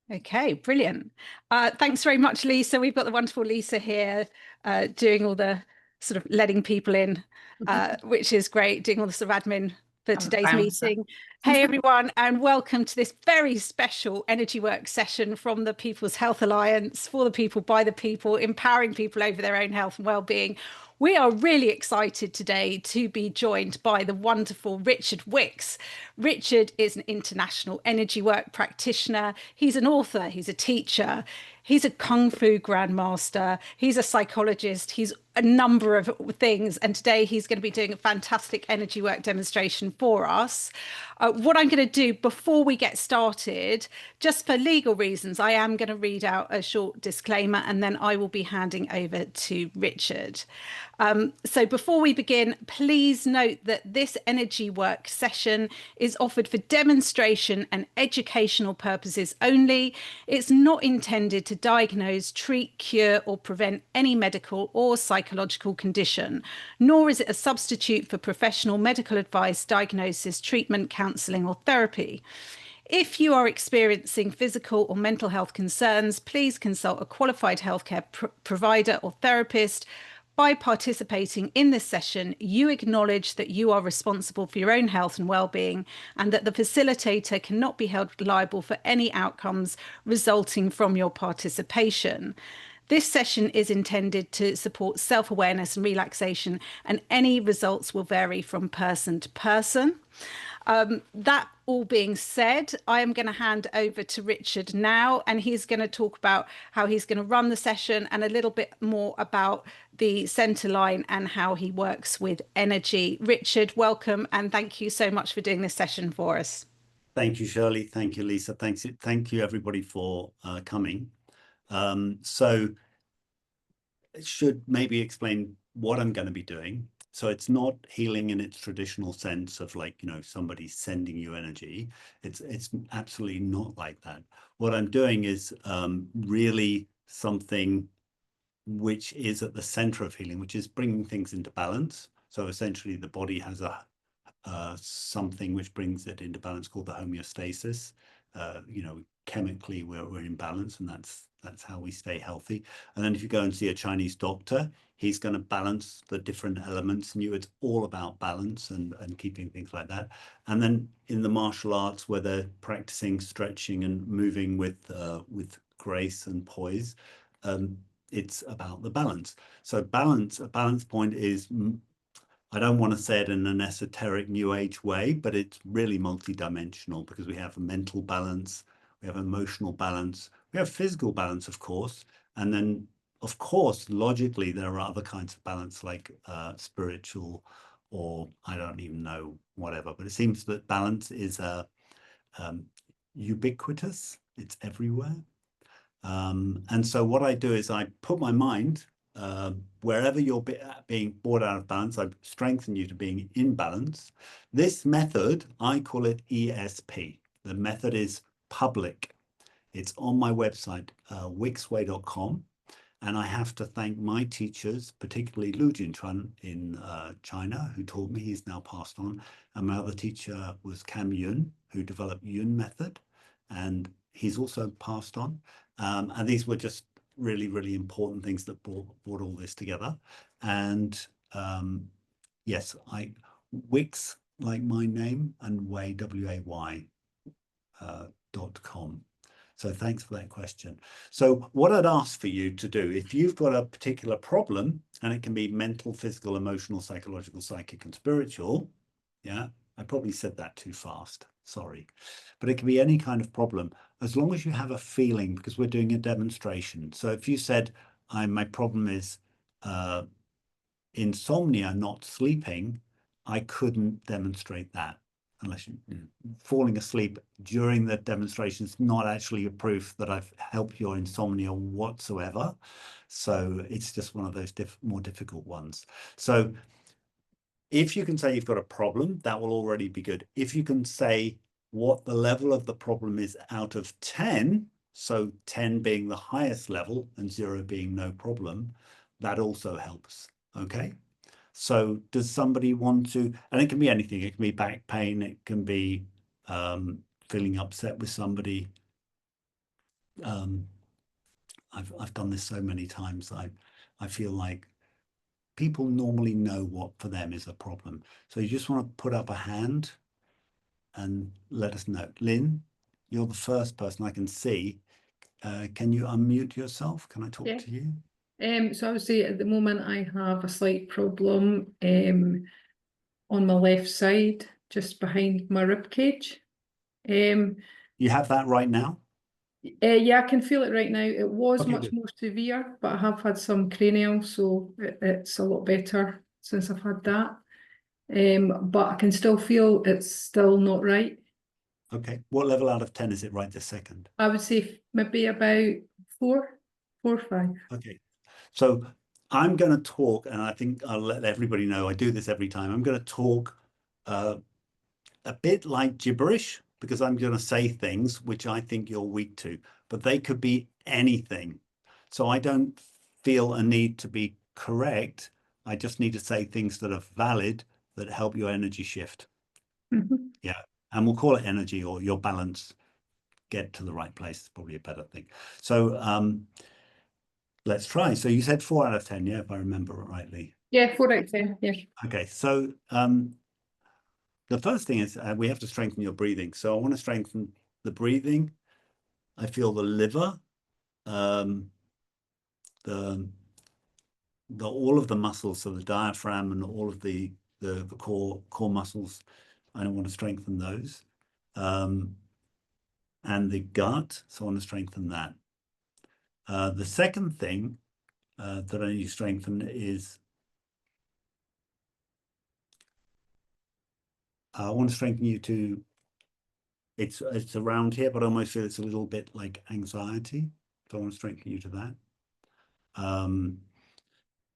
Okay, brilliant. Thanks very much, Lisa. We've got the wonderful Lisa here doing all the sort of letting people in, which is great, doing all the sort of admin for I'm a today's bouncer. meeting. Hey, everyone, and welcome to this very special Energy Work session from the People's Health Alliance, for the people, by the people, empowering people over their own health and well-being. We are really excited today to be joined by the wonderful Richard Wickes. Richard is an international energy work practitioner. He's an author, he's a teacher, he's a Kung Fu grandmaster, he's a psychologist, he's a number of things. And today he's going to be doing a fantastic energy work demonstration for us. What I'm going to do before we get started, just for legal reasons, I am going to read out a short disclaimer and then I will be handing over to Richard. So before we begin, please note that this energy work session is offered for demonstration and educational purposes only. It's not intended to diagnose, treat, cure, or prevent any medical or psychological condition, nor is it a substitute for professional medical advice, diagnosis, treatment, counselling, or therapy. If you are experiencing physical or mental health concerns, please consult a qualified healthcare provider or therapist. By participating in this session, you acknowledge that you are responsible for your own health and well-being, and that the facilitator cannot be held liable for any outcomes resulting from your participation. This session is intended to support self-awareness and relaxation, and any results will vary from person to person. That all being said, I am going to hand over to Richard now, and he's going to talk about how he's going to run the session and a little bit more about the Centreline and how he works with energy. Richard, welcome, and thank you so much for doing this session for us. Thank you, Shirley. Thank you, Lisa. Thank you, everybody, for coming. So it should maybe explain what I'm going to be doing. So it's not healing in its traditional sense of like, somebody sending you energy. It's absolutely not like that. What I'm doing is really something which is at the center of healing, which is bringing things into balance. So essentially the body has something which brings it into balance called the homeostasis. Chemically we're in balance, and that's how we stay healthy. And then if you go and see a Chinese doctor, he's going to balance the different elements in you. It's all about balance and keeping things like that. And then in the martial arts, where they're practicing stretching and moving with grace and poise, it's about the balance. So a balance point is, I don't want to say it in an esoteric new age way, but it's really multidimensional, because we have a mental balance, we have emotional balance, we have physical balance, of course. And then, of course, logically, there are other kinds of balance, like spiritual, or I don't even know, whatever. But it seems that balance is ubiquitous. It's everywhere. And so what I do is I put my mind wherever you're being brought out of balance, I strengthen you to being in balance. This method, I call it ESP. The method is public. It's on my website, wicksway.com. And I have to thank my teachers, particularly Lu Jinchuan in China, who taught me. He's now passed on. And my other teacher was Cam Yun, who developed Yun method. And he's also passed on. And these were just really, really important things that brought all this together. And yes, Wickes, like my name, and Way, W-A-Y, .com. So thanks for that question. So what I'd ask for you to do, if you've got a particular problem, and it can be mental, physical, emotional, psychological, psychic, and spiritual, yeah, I probably said that too fast, sorry. But it can be any kind of problem, as long as you have a feeling, because we're doing a demonstration. So if you said, my problem is insomnia, not sleeping, I couldn't demonstrate that. Unless falling asleep during the demonstration is not actually a proof that I've helped your insomnia whatsoever. So it's just one of those more difficult ones. So if you can say you've got a problem, that will already be good. If you can say what the level of the problem is out of 10, so 10 being the highest level and 0 being no problem, that also helps, okay? So does somebody want to, and it can be anything, it can be back pain, it can be feeling upset with somebody. I've done this so many times. I feel like people normally know what for them is a problem. So you just want to put up a hand and let us know. Lynn, you're the first person I can see. Can you unmute yourself? Can I talk Yeah. to you? So I would say at the moment I have a slight problem on my left side, just behind my rib cage. You have that right now? Yeah, I can feel it right now. It was Okay, much good. more severe, but I have had some cranial, so it's a lot better since I've had that. But I can still feel it's still not right. Okay. What level out of 10 is it right this second? I would say maybe about 4 or 5. Okay. So I'm going to talk, and I think I'll let everybody know I do this every time. I'm going to talk a bit like gibberish because I'm going to say things which I think you're weak to, but they could be anything. So I don't feel a need to be correct. I just need to say things that are valid that help your energy shift. Mhm. Yeah. And we'll call it energy or your balance. Get to the right place is probably a better thing. So let's try. So you said 4 out of 10, yeah, if I remember rightly. Yeah, 4 out of 10. Yeah. Okay, so the first thing is we have to strengthen your breathing. So I want to strengthen the breathing. I feel the liver, the all of the muscles, so the diaphragm and all of the core muscles. I want to strengthen those, and the gut. So I want to strengthen that. The second thing that I need to strengthen is I want to strengthen you to. It's around here, but I almost feel it's a little bit like anxiety. So I want to strengthen you to that.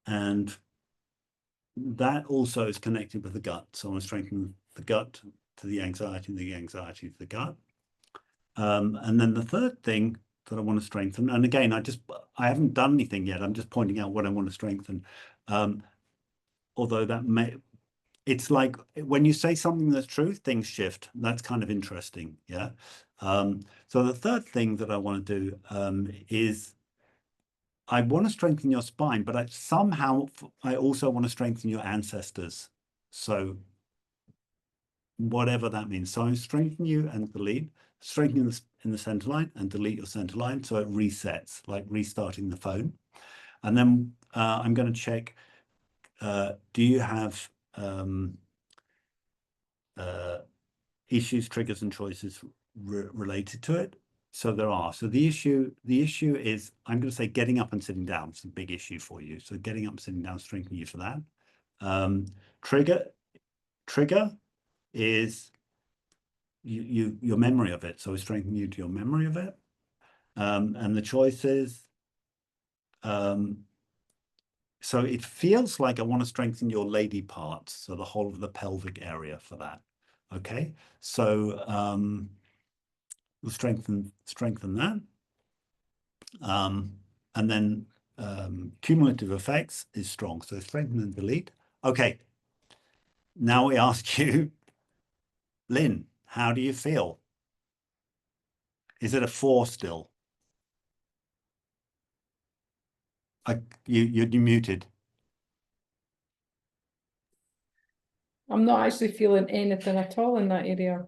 And that also is connected with the gut. So I want to strengthen the gut to the anxiety to the gut. And then the third thing that I want to strengthen, and again, I haven't done anything yet. I'm just pointing out what I want to strengthen. Although it's like when you say something that's true, things shift. That's kind of interesting. Yeah. So the third thing that I want to do is I want to strengthen your spine, but I also want to strengthen your ancestors. So whatever that means. So I strengthen you and delete, strengthen in the center line and delete your center line. So it resets, like restarting the phone. And then I'm going to check, do you have issues, triggers, and choices related to it? So there are. So the issue is, I'm going to say getting up and sitting down. It's a big issue for you. So getting up and sitting down, strengthening you for that. Trigger is your memory of it. So it's strengthening you to your memory of it. And the choices. So it feels like I want to strengthen your lady parts. So the whole of the pelvic area for that. Okay. So we'll strengthen that. And then cumulative effects is strong. So strengthen and delete. Okay. Now we ask you, Lynn, how do you feel? Is it a 4 still? You're muted. I'm not actually feeling anything at all in that area.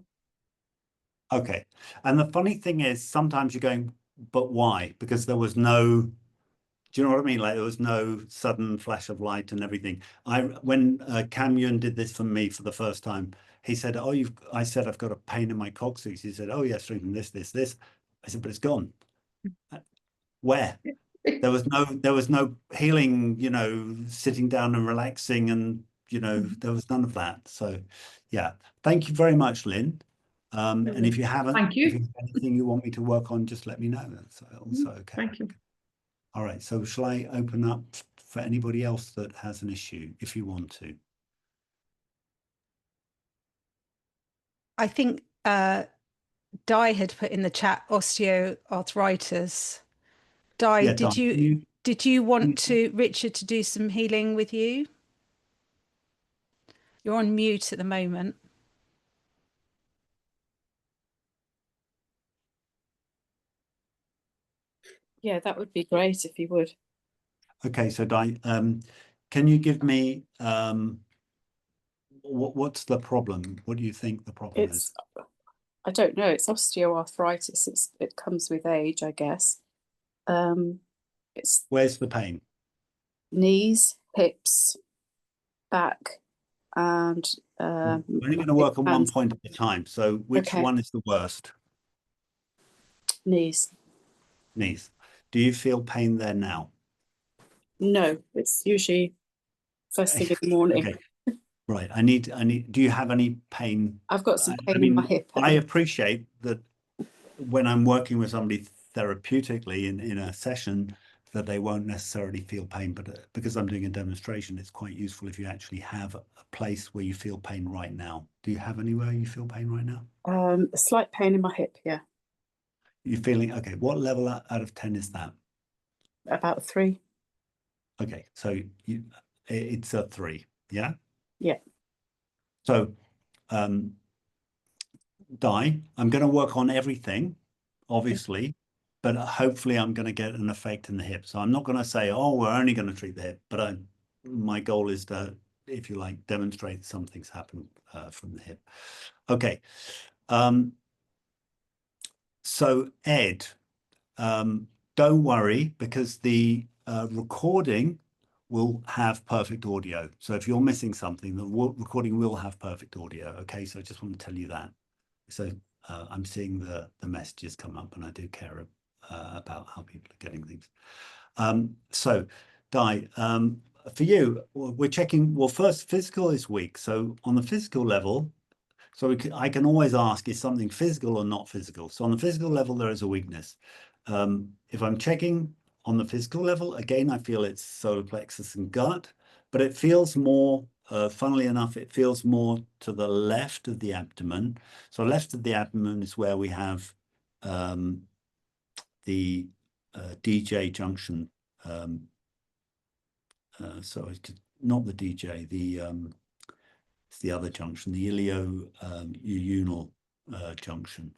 Okay. And the funny thing is, sometimes you're going, but why? Because there was no, do you know what I mean? Like there was no sudden flash of light and everything. When Cam Yun did this for me for the first time, he said, "Oh, I said I've got a pain in my coccyx." He said, "Oh, yeah, strengthen this, this, this." I said, "But it's gone." Where? There was no healing, sitting down and relaxing, and there was none of that. So, yeah, thank you very much, Lynn. And if you haven't, Thank you. if you have anything you want me to work on, just let me know. That's also okay. Thank you. All right. So shall I open up for anybody else that has an issue, if you want to? I think Di had put in the chat osteoarthritis. Di, Yeah, Don, did you want Richard to do some healing with you? You're on mute at the moment. Yeah, that would be great if you would. Okay, so Di, can you give me what's the problem? What do you think the problem is? I don't know, it's osteoarthritis. It comes with age, I guess. It's Where's the pain? knees, hips, back, and We're only going to work on one hands. point at a time. So which Okay. one is the worst? Knees. Knees. Do you feel pain there now? No, it's usually first thing in the morning. Okay. Right. I need, do you have any pain? I've got some I pain in my mean, hip. I appreciate that when I'm working with somebody therapeutically in a session, that they won't necessarily feel pain, but because I'm doing a demonstration, it's quite useful if you actually have a place where you feel pain right now. Do you have anywhere you feel pain right now? A slight pain in my hip, yeah. You're feeling, okay, what level out of 10 is that? About 3. Okay, so it's a 3, yeah? Yeah. So, Di, I'm going to work on everything, obviously, but hopefully I'm going to get an effect in the hip. So I'm not going to say, oh, we're only going to treat the hip, but my goal is to, if you like, demonstrate something's happened from the hip. Okay. So Ed, don't worry, because the recording will have perfect audio. So if you're missing something, the recording will have perfect audio. Okay, so I just want to tell you that. So I'm seeing the messages come up, and I do care about how people are getting things. So Di, for you, we're checking, well, first, physical is weak. So on the physical level, so I can always ask, is something physical or not physical? So on the physical level, there is a weakness. If I'm checking on the physical level, again, I feel it's solar plexus and gut, but it feels more, funnily enough, it feels more to the left of the abdomen. So left of the abdomen is where we have the DJ junction. So it's not the DJ, it's the other junction, the ilio-unional junction.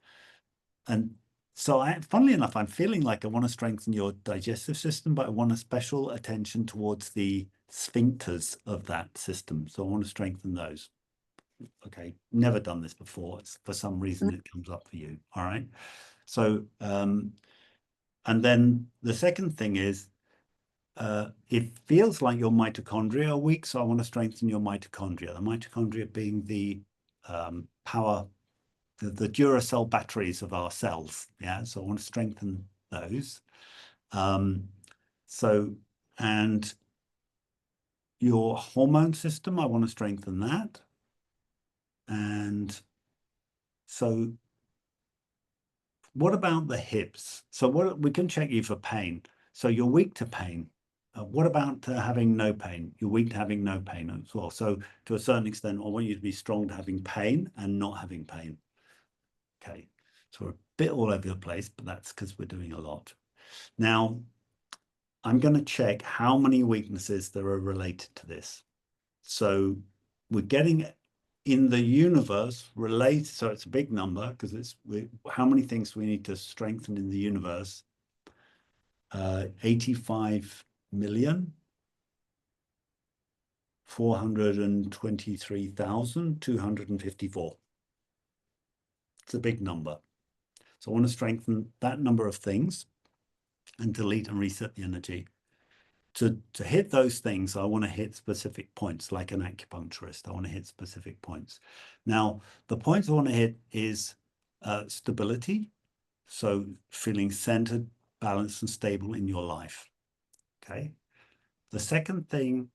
And so funnily enough, I'm feeling like I want to strengthen your digestive system, but I want a special attention towards the sphincters of that system. So I want to strengthen those. Okay, never done this before. It's, for some reason, it comes up for you. All right. So, and then the second thing is, it feels like your mitochondria are weak, so I want to strengthen your mitochondria. The mitochondria being the power, the Duracell batteries of our cells. Yeah, so I want to strengthen those. And your hormone system, I want to strengthen that. And so what about the hips? So we can check you for pain. So you're weak to pain. What about having no pain? You're weak to having no pain as well. So to a certain extent, I want you to be strong to having pain and not having pain. Okay, so we're a bit all over the place, but that's because we're doing a lot. Now, I'm going to check how many weaknesses there are related to this. So we're getting in the universe related, so it's a big number because it's how many things we need to strengthen in the universe. 85,423,254. It's a big number. So I want to strengthen that number of things and delete and reset the energy. To hit those things, I want to hit specific points, like an acupuncturist. I want to hit specific points. Now, the points I want to hit is stability. So feeling centered, balanced, and stable in your life. Okay. The second thing,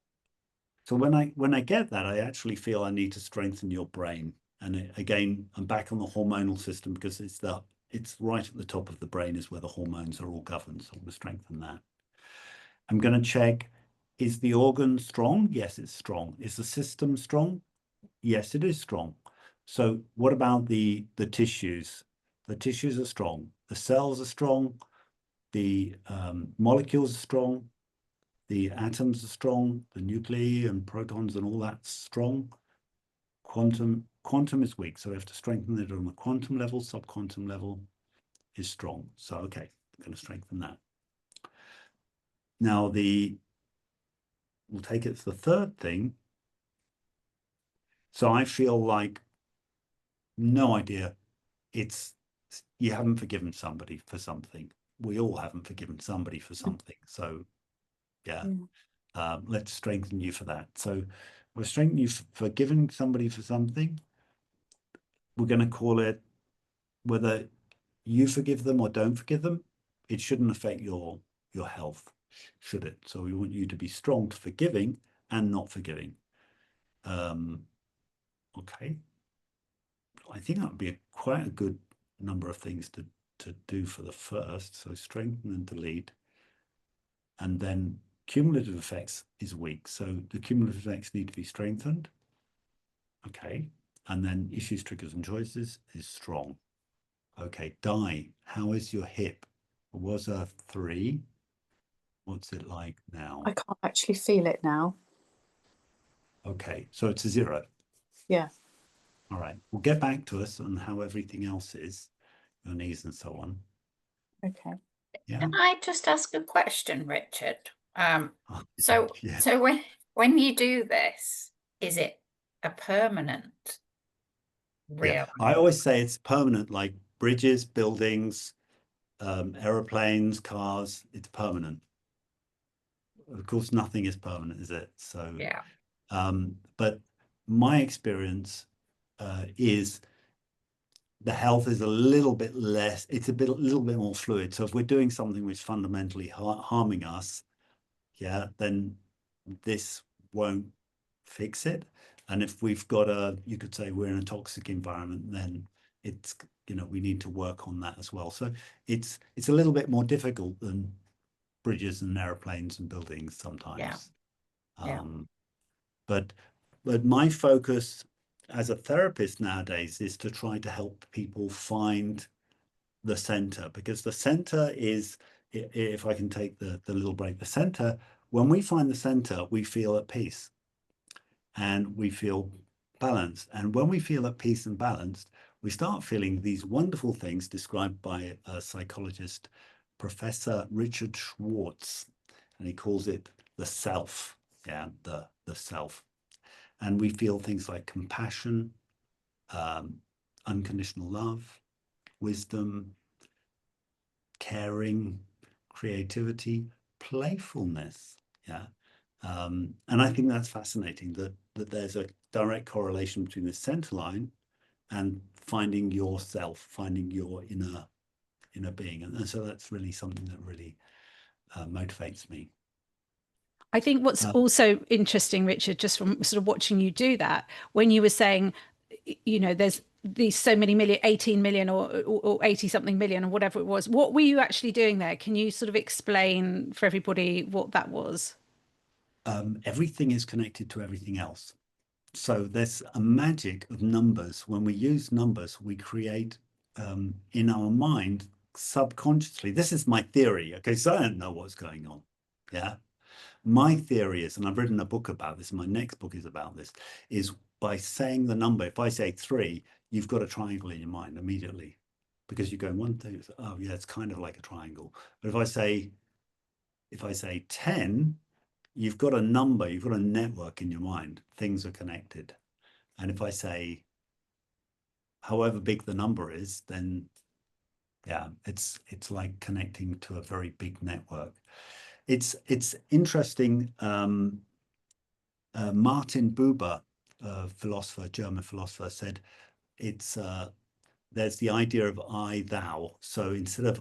so when I get that, I actually feel I need to strengthen your brain. And again, I'm back on the hormonal system because it's right at the top of the brain is where the hormones are all governed. So I want to strengthen that. I'm going to check, is the organ strong? Yes, it's strong. Is the system strong? Yes, it is strong. So what about the tissues? The tissues are strong. The cells are strong. The molecules are strong. The atoms are strong. The nuclei and protons and all that's strong. Quantum is weak. So we have to strengthen it on the quantum level. Subquantum level is strong. So, okay, I'm going to strengthen that. Now we'll take it to the third thing. So I feel like, no idea, you haven't forgiven somebody for something. We all haven't forgiven somebody for something. So yeah, let's strengthen you for that. So we're strengthening you for forgiving somebody for something. We're going to call it, whether you forgive them or don't forgive them, it shouldn't affect your health, should it? So we want you to be strong to forgiving and not forgiving. Okay. I think that would be quite a good number of things to do for the first. So strengthen and delete. And then cumulative effects is weak. So the cumulative effects need to be strengthened. Okay. And then issues, triggers, and choices is strong. Okay. Di, how is your hip? It was a 3. What's it like now? I can't actually feel it now. Okay. So it's a 0. Yeah. All right. We'll get back to us on how everything else is, your knees and so on. Okay. Yeah. Can I just ask a question, Richard? Yeah. So when you do this, is it a permanent Yeah, I always say it's permanent, like bridges, buildings, aeroplanes, cars, it's permanent. Of course, nothing is permanent, is it? So, Yeah. But my experience is the health is a little bit less, it's a little bit more fluid. So if we're doing something which is fundamentally harming us, yeah, then this won't fix it. And if we've got you could say we're in a toxic environment, then it's, we need to work on that as well. So it's a little bit more difficult than bridges and airplanes and buildings sometimes. Yeah. But my focus as a therapist nowadays is to try to help people find the center, because the center is, if I can take the little break, the center, when we find the center, we feel at peace and we feel balanced. And when we feel at peace and balanced, we start feeling these wonderful things described by a psychologist, Professor Richard Wickes, and he calls it the self. Yeah, the self. And we feel things like compassion, unconditional love, wisdom, caring, creativity, playfulness. Yeah. And I think that's fascinating that there's a direct correlation between the centerline and finding yourself, finding your inner being. And so that's really something that really motivates me. I think what's also interesting, Richard, just from sort of watching you do that, when you were saying, there's these so many million, 18 million or 80 something million or whatever it was, what were you actually doing there? Can you sort of explain for everybody what that was? Everything is connected to everything else. So there's a magic of numbers. When we use numbers, we create in our mind subconsciously. This is my theory, okay? So I don't know what's going on. Yeah. My theory is, and I've written a book about this, my next book is about this, is by saying the number, if I say 3, you've got a triangle in your mind immediately, because you go 1, 2, oh yeah, it's kind of like a triangle. But if I say 10, you've got a number, you've got a network in your mind, things are connected. And if I say, however big the number is, then yeah, it's like connecting to a very big network. It's interesting. Martin Buber, philosopher, German philosopher, said there's the idea of I, thou. So instead of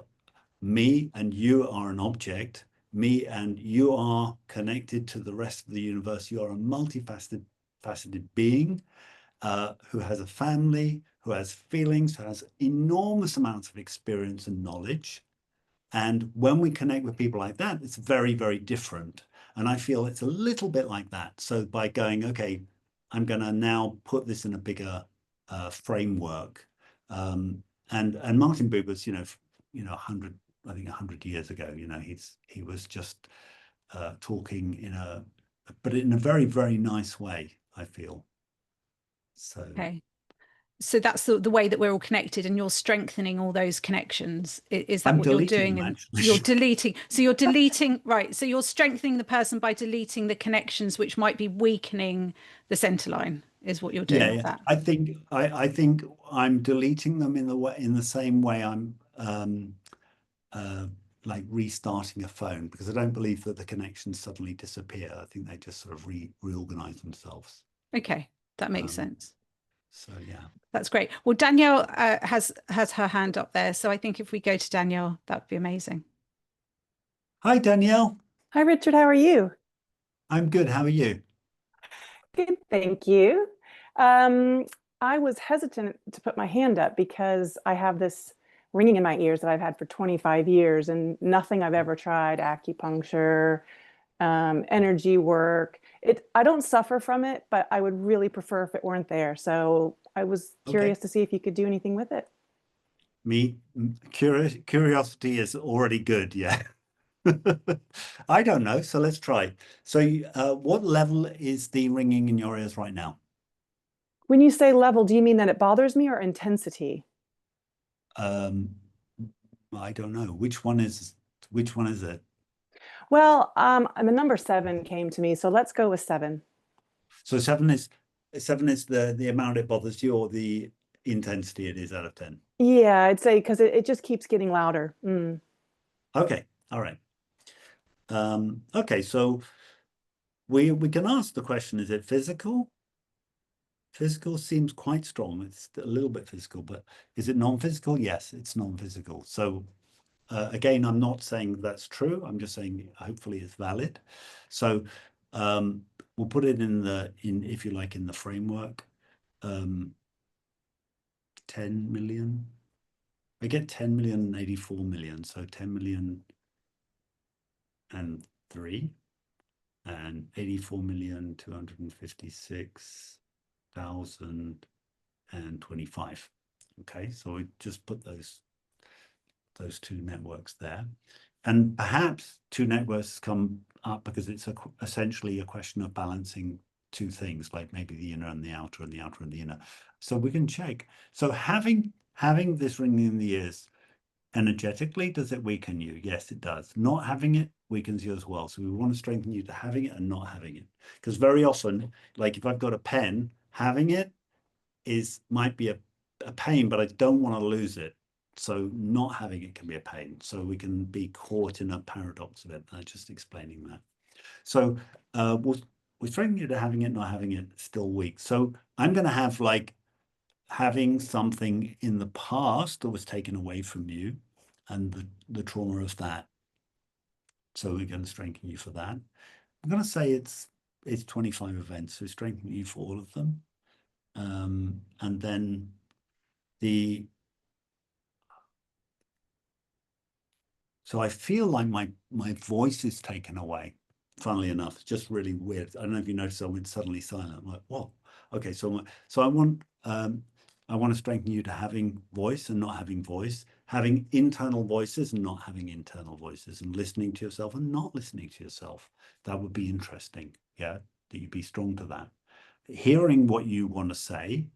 me and you are an object, me and you are connected to the rest of the universe. You are a multifaceted being who has a family, who has feelings, who has enormous amounts of experience and knowledge. And when we connect with people like that, it's very, very different. And I feel it's a little bit like that. So by going, okay, I'm going to now put this in a bigger framework. And Martin Buber's, 100 years ago, he was just talking but in a very, very nice way, I feel. So. Okay. So that's the way that we're all connected, and you're strengthening all those connections. Is that I'm what you're deleting doing? them, And actually. you're deleting. So you're deleting, right. So you're strengthening the person by deleting the connections which might be weakening the centerline, is what you're doing Yeah, with yeah. that. I think I'm deleting them in the same way I'm like restarting a phone, because I don't believe that the connections suddenly disappear. I think they just sort of reorganize themselves. Okay, that makes Um, sense. So yeah. That's great. Well, Danielle has her hand up there, so I think if we go to Danielle, that would be amazing. Hi, Danielle. Hi, Richard. How are you? I'm good. How are you? Good, thank you. I was hesitant to put my hand up because I have this ringing in my ears that I've had for 25 years, and nothing I've ever tried, acupuncture, energy work. I don't suffer from it, but I would really prefer if it weren't there. So I was curious to see if you could do anything with it. Curiosity is already good. Yeah. I don't know. So let's try. So what level is the ringing in your ears right now? When you say level, do you mean that it bothers me or intensity? I don't know. Which one is it? Well, the number 7 came to me, so let's go with 7. So seven is the amount it bothers you, or the intensity it is out of 10? Yeah, I'd say because it just keeps getting louder. Mm. Okay, all right. Okay, so we can ask the question, is it physical? Physical seems quite strong. It's a little bit physical, but is it non-physical? Yes, it's non-physical. So again, I'm not saying that's true. I'm just saying hopefully it's valid. So we'll put it in if you like, in the framework. 10 million. I get 10 million and 84 million. So 10 million and 3 and 84 million 256,025. Okay, so we just put those two networks there. And perhaps two networks come up because it's essentially a question of balancing two things, like maybe the inner and the outer, and the outer and the inner. So we can check. So having this ringing in the ears energetically, does it weaken you? Yes, it does. Not having it weakens you as well. So we want to strengthen you to having it and not having it. Because very often, like if I've got a pen, having it might be a pain, but I don't want to lose it. So not having it can be a pain. So we can be caught in a paradox of it. I'm just explaining that. So we're strengthening you to having it, not having it, still weak. So I'm going to have like having something in the past that was taken away from you and the trauma of that. So we're going to strengthen you for that. I'm going to say it's 25 events, so strengthen you for all of them. And then so I feel like my voice is taken away. Funnily enough, it's just really weird. I don't know if you noticed I went suddenly silent. I'm like, whoa. Okay, so I want to strengthen you to having voice and not having voice, having internal voices and not having internal voices, and listening to yourself and not listening to yourself. That would be interesting. Yeah, that you'd be strong to that. Hearing what you want to say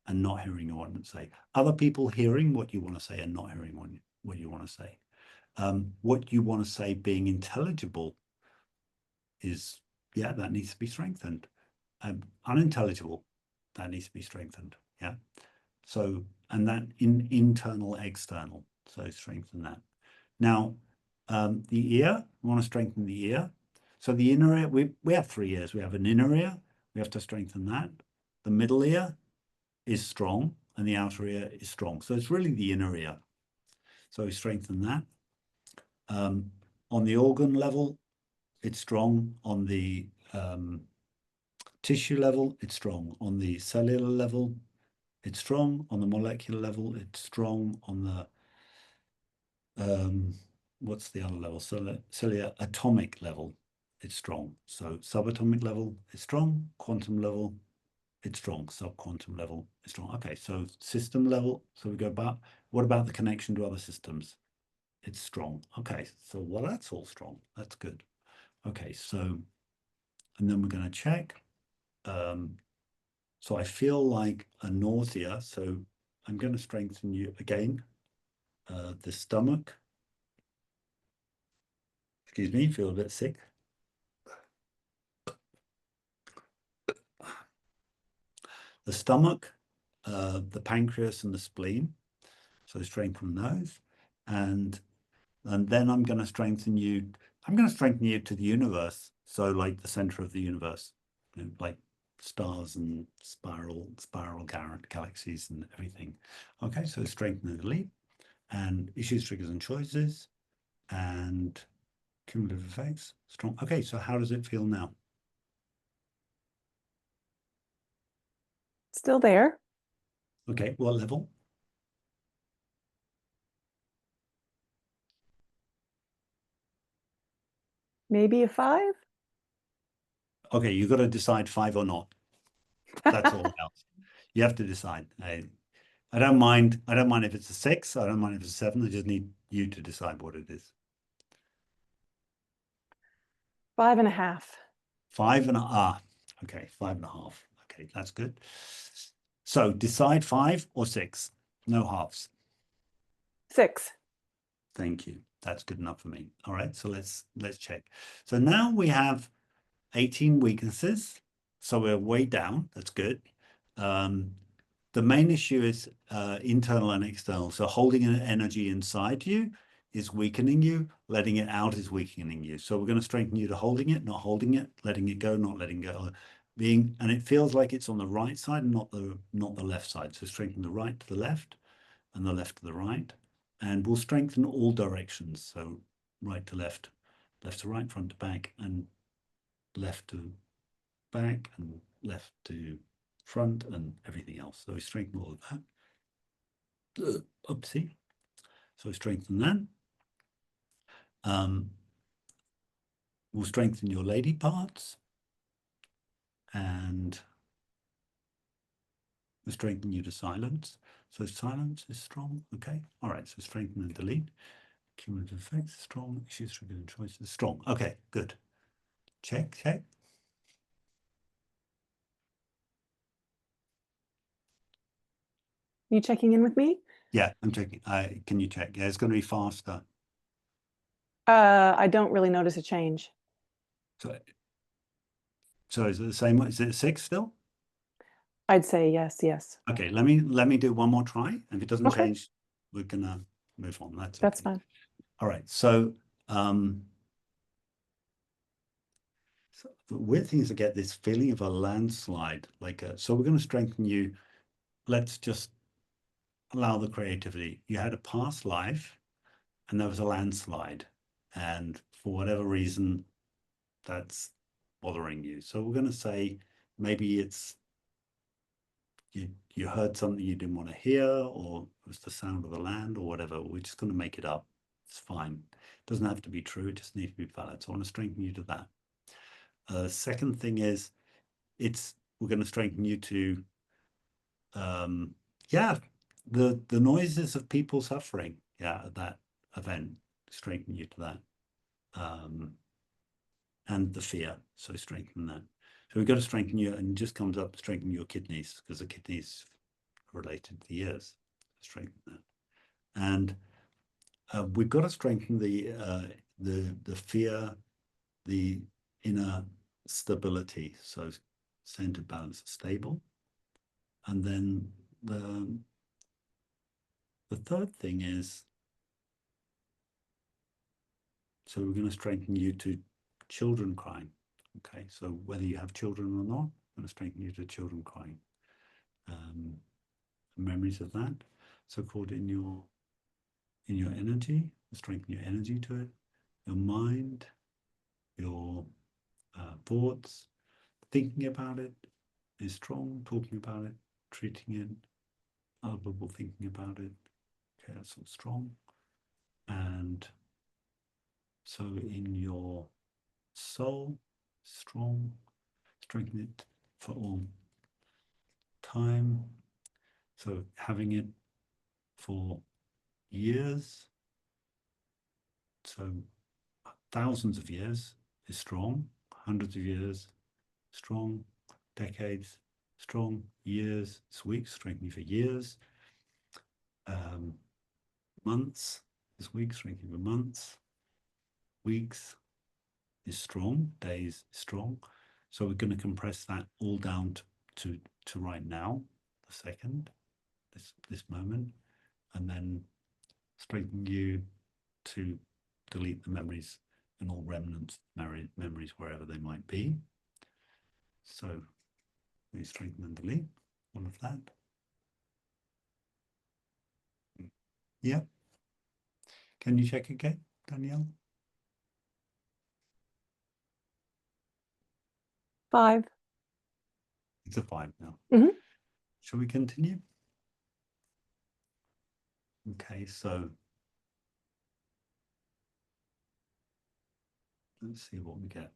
and not hearing what you want to say. Other people hearing what you want to say and not hearing what you want to say. What you want to say being intelligible is, yeah, that needs to be strengthened. Unintelligible, that needs to be strengthened. Yeah. So, and that internal, external. So strengthen that. Now, the ear, we want to strengthen the ear. So the inner ear, we have 3 ears. We have an inner ear. We have to strengthen that. The middle ear is strong and the outer ear is strong. So it's really the inner ear. So we strengthen that. On the organ level, it's strong. On the tissue level, it's strong. On the cellular level, it's strong. On the molecular level, it's strong. On the what's the other level? Cellular atomic level, it's strong. So subatomic level, it's strong. Quantum level, it's strong. Subquantum level, it's strong. Okay, so system level. So we go back. What about the connection to other systems? It's strong. Okay, so well, that's all strong. That's good. Okay, so, and then we're going to check. So I feel like a nausea. So I'm going to strengthen you again. The stomach. Excuse me, feel a bit sick. The stomach, the pancreas and the spleen. So strengthen those. And then I'm going to strengthen you. I'm going to strengthen you to the universe. So like the center of the universe, you know, like stars and spiral galaxies and everything. Okay, so strengthen and delete, and issues, triggers, and choices, and cumulative effects. Strong. Okay, so how does it feel now? Still there. Okay, what level? Maybe a 5. Okay, you've got to decide 5 or not. That's all else. You have to decide. I don't mind. I don't mind if it's a 6. I don't mind if it's a 7. I just need you to decide what it is. 5.5. 5.5. Okay, 5.5. Okay, that's good. So decide 5 or 6. No halves. 6. Thank you. That's good enough for me. All right, so let's check. So now we have 18 weaknesses. So we're way down. That's good. The main issue is internal and external. So holding an energy inside you is weakening you. Letting it out is weakening you. So we're going to strengthen you to holding it, not holding it, letting it go, not letting go. And it feels like it's on the right side, not the left side. So strengthen the right to the left and the left to the right. And we'll strengthen all directions. So right to left to right, front to back, and left to back, and left to front, and everything else. So we strengthen all of that. Oopsie. So we strengthen that. We'll strengthen your lady parts. And we'll strengthen you to silence. So silence is strong. Okay. All right. So strengthen and delete. Cumulative effects, strong. Issues, triggers, and choices, strong. Okay, good. Check, check. You checking in with me? Yeah, I'm checking. Can you check? Yeah, it's going to be faster. I don't really notice a change. So is it the same? Is it 6 still? I'd say yes, yes. Okay, let me do one more try. And if it doesn't Okay. change, we're gonna move on. That's That's okay. fine. All right. So the weird thing is I get this feeling of a landslide. So we're going to strengthen you. Let's just allow the creativity. You had a past life, and there was a landslide, and for whatever reason, that's bothering you. So we're going to say maybe it's you heard something you didn't want to hear, or it was the sound of the land, or whatever. We're just going to make it up. It's fine. It doesn't have to be true. It just needs to be valid. So I want to strengthen you to that. Second thing is, we're going to strengthen you to, the noises of people suffering. Yeah, at that event, strengthen you to that. And the fear. So strengthen that. So we've got to strengthen you, and it just comes up, strengthen your kidneys, because the kidneys are related to the ears. Strengthen that. And we've got to strengthen the fear, the inner stability. So center, balance, stable. And then the third thing is, so we're going to strengthen you to children crying. Okay, so whether you have children or not, I'm going to strengthen you to children crying. Memories of that. So called in your energy, strengthen your energy to it, your mind, your thoughts, thinking about it is strong, talking about it, treating it, other people thinking about it. Okay, that's all strong. And so in your soul, strong, strengthen it for all time. So having it for years, so thousands of years is strong, hundreds of years, strong, decades, strong. Years, it's weak, strengthen you for years. Months is weak, strengthen you for months. Weeks is strong, days is strong. So we're going to compress that all down to right now, the second, this moment, and then strengthen you to delete the memories and all remnants memories wherever they might be. So we strengthen and delete all of that. Yeah. Can you check again, Danielle? 5. It's a 5 now. Mhm. Shall we continue? Okay, so let's see what we get.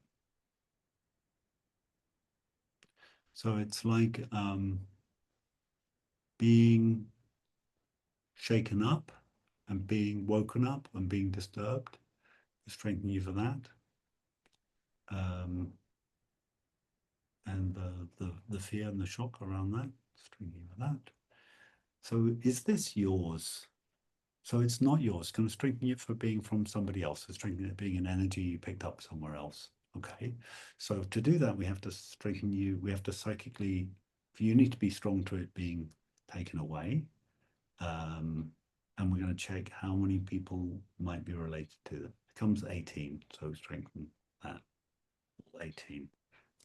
So it's like being shaken up and being woken up and being disturbed. Strengthen you for that. And the fear and the shock around that, strengthen you for that. So is this yours? So it's not yours. Can I strengthen you for being from somebody else? So strengthen it being an energy you picked up somewhere else. Okay. So to do that, we have to strengthen you. We have to psychically, you need to be strong to it being taken away. And we're going to check how many people might be related to them. It comes 18. So strengthen that. 18.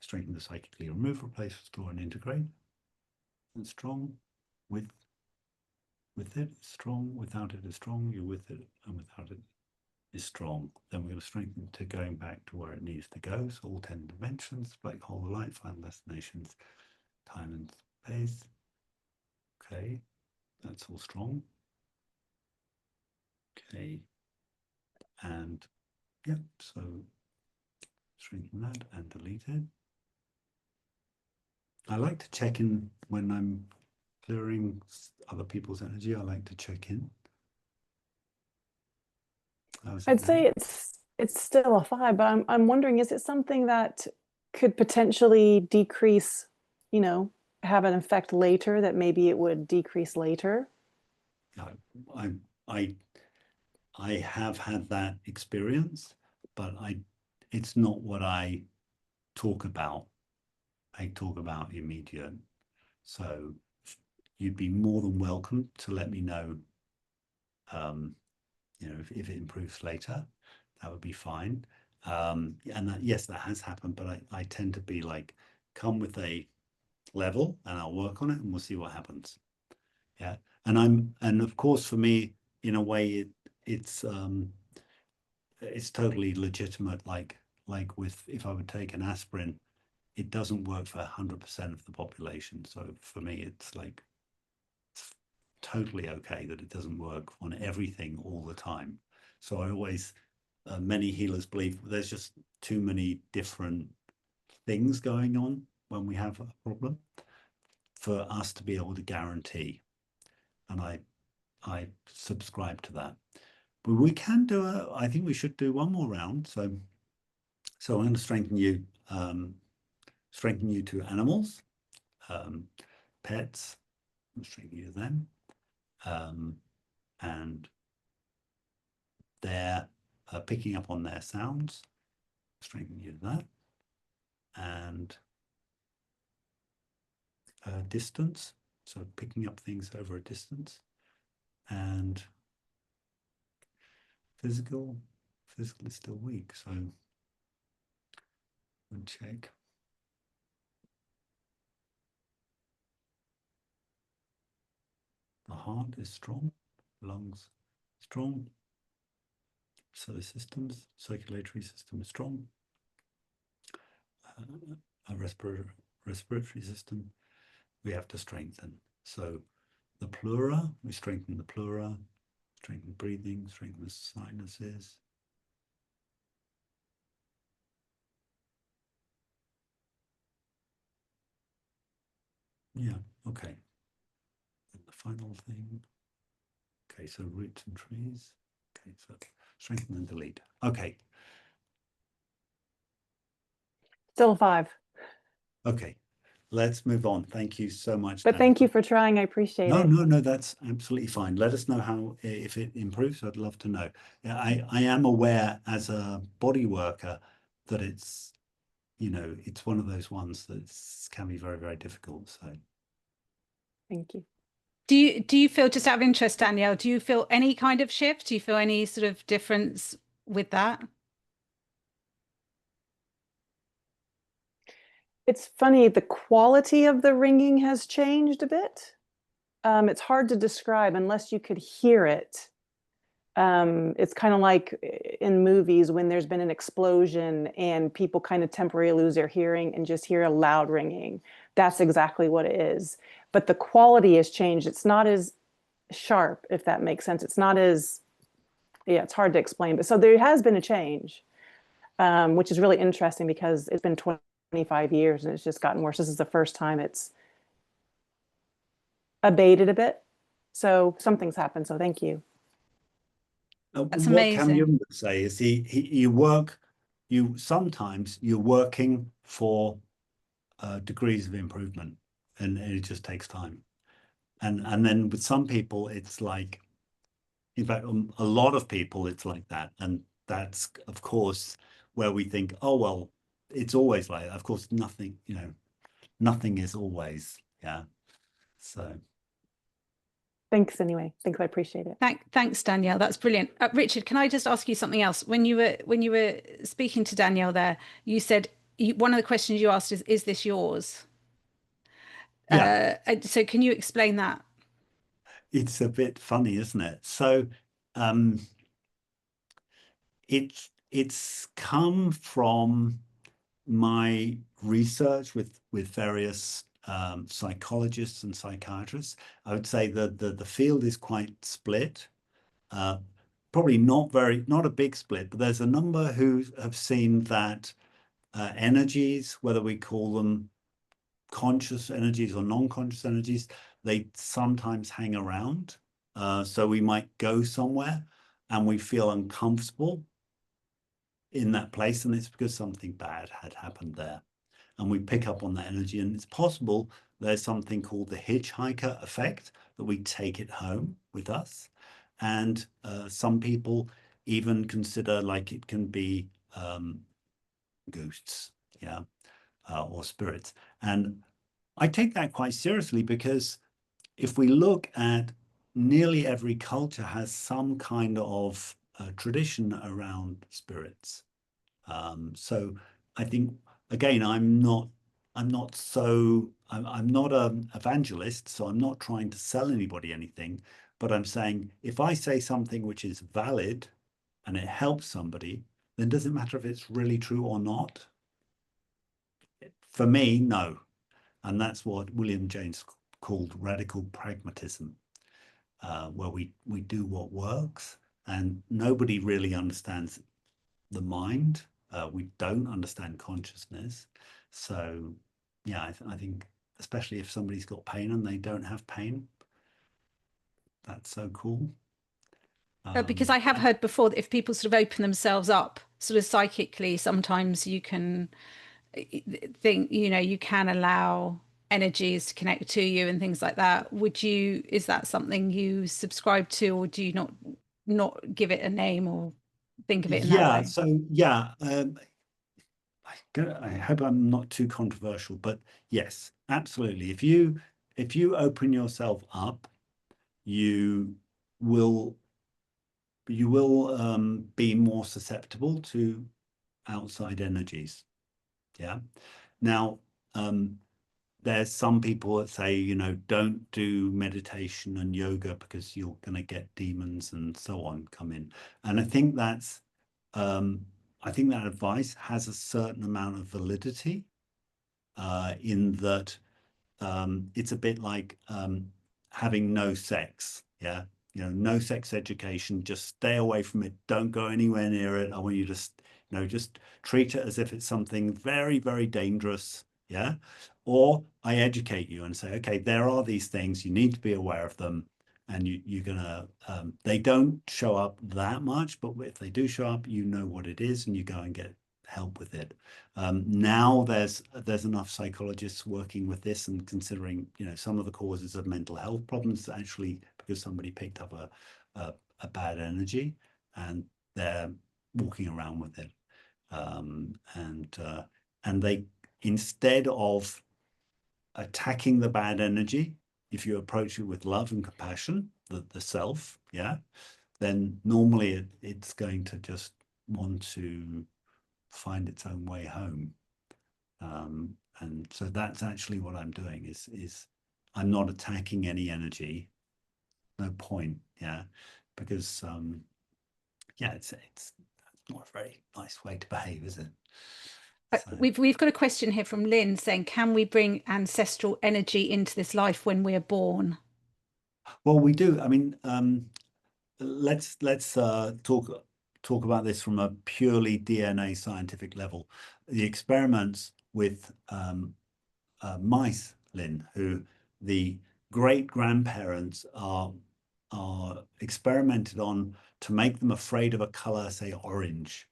Strengthen the psychically remove, replace, restore, and integrate. And strong with it, strong, without it is strong, you're with it, and without it is strong. Then we're going to strengthen to going back to where it needs to go. So all 10 dimensions, black hole of light, final destinations, time and space. Okay, that's all strong. Okay, and yep, so strengthen that and delete it. I like to check in when I'm clearing other people's energy. I like to check in. I'd say it's still a 5, but I'm wondering, is it something that could potentially decrease, you know, have an effect later, that maybe it would decrease later? I have had that experience, but it's not what I talk about. I talk about immediate. So you'd be more than welcome to let me know, you know, if it improves later, that would be fine. And that, yes, that has happened, but I tend to be like, come with a level and I'll work on it and we'll see what happens. Yeah. And of course, for me, in a way, it's totally legitimate. Like with, if I would take an aspirin, it doesn't work for 100% of the population. So for me, it's like, it's totally okay that it doesn't work on everything all the time. So I always, many healers believe there's just too many different things going on when we have a problem for us to be able to guarantee. And I subscribe to that. But we can do I think we should do one more round. So I'm going to strengthen you to animals, pets, strengthen you to them. And they're picking up on their sounds, strengthen you to that. And distance, so picking up things over a distance. And physical is still weak, so we'll check. The heart is strong, lungs strong, solar systems, circulatory system is strong, a respiratory system we have to strengthen. So the pleura, we strengthen the pleura, strengthen breathing, strengthen the sinuses. Yeah, okay. And the final thing. Okay, so roots and trees. Okay, so strengthen and delete. Okay. Still a 5. Okay. let's move on. Thank you so much. But thank you Danielle. for trying. I appreciate No, it. no, that's absolutely fine. Let us know how, if it improves. I'd love to know. Yeah, I am aware as a body worker that it's, you know, it's one of those ones that can be very, very difficult. So Thank you. Do you feel, just out of interest, Danielle, do you feel any kind of shift? Do you feel any sort of difference with that? It's funny, the quality of the ringing has changed a bit. It's hard to describe unless you could hear it. It's kind of like in movies when there's been an explosion and people kind of temporarily lose their hearing and just hear a loud ringing. That's exactly what it is. But the quality has changed. It's not as sharp, if that makes sense. It's not as, yeah, it's hard to explain. But so there has been a change, which is really interesting because it's been 25 years and it's just gotten worse. This is the first time it's abated a bit. So something's happened. So thank you. That's what Cam amazing. Young would say is sometimes you're working for degrees of improvement, and it just takes time. And then with some people, it's like, in fact, a lot of people, it's like that. And that's, of course, where we think, oh, well, it's always like that. Of course, nothing, you know, nothing is always, yeah. So. Thanks anyway. Thanks, I appreciate it. Thanks, Danielle. That's brilliant. Richard, can I just ask you something else? When you were speaking to Danielle there, you said one of the questions you asked is this yours? Yeah. So can you explain that? It's a bit funny, isn't it? So it's come from my research with various psychologists and psychiatrists. I would say that the field is quite split. Probably not a big split, but there's a number who have seen that energies, whether we call them conscious energies or non-conscious energies, they sometimes hang around. So we might go somewhere and we feel uncomfortable in that place, and it's because something bad had happened there. And we pick up on that energy, and it's possible there's something called the hitchhiker effect, that we take it home with us. And some people even consider like it can be ghosts, yeah, or spirits. And I take that quite seriously, because if we look at nearly every culture has some kind of tradition around spirits. So I think, again, I'm not an evangelist, so I'm not trying to sell anybody anything, but I'm saying if I say something which is valid and it helps somebody, then does it matter if it's really true or not? For me, no. And that's what William James called radical pragmatism, where we do what works, and nobody really understands the mind. We don't understand consciousness. So yeah, I think especially if somebody's got pain and they don't have pain, that's so cool. Because I have heard before that if people sort of open themselves up sort of psychically, sometimes you can think, you know, you can allow energies to connect to you and things like that. Is that something you subscribe to, or do you not give it a name or think of it in that way? So yeah, I hope I'm not too controversial, but yes, absolutely. If you open yourself up, you will be more susceptible to outside energies. Yeah. Now, there's some people that say, you know, don't do meditation and yoga because you're going to get demons and so on come in. And I think that's, I think that advice has a certain amount of validity, in that it's a bit like having no sex. Yeah. You know, no sex education, just stay away from it. Don't go anywhere near it. I want you to, you know, just treat it as if it's something very, very dangerous. Yeah. Or I educate you and say, okay, there are these things, you need to be aware of them. And you're gonna, they don't show up that much, but if they do show up, you know what it is and you go and get help with it. Now there's enough psychologists working with this and considering, you know, some of the causes of mental health problems actually because somebody picked up a bad energy and they're walking around with it. And they, instead of attacking the bad energy, if you approach it with love and compassion, the self, yeah, then normally it's going to just want to find its own way home. And so that's actually what I'm doing is I'm not attacking any energy. No point, yeah, because yeah, it's not a very nice way to behave, is it? So. We've got a question here from Lynn saying, can we bring ancestral energy into this life when we're born? Well, we do. I mean, let's talk about this from a purely DNA scientific level. The experiments with mice, Lynn, who the great grandparents are experimented on to make them afraid of a color, say orange.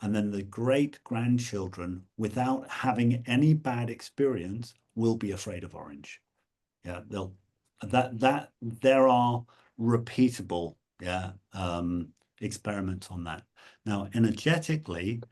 And then the great grandchildren, without having any bad experience, will be afraid of orange. Yeah, there are repeatable, yeah, experiments on that. Now, energetically,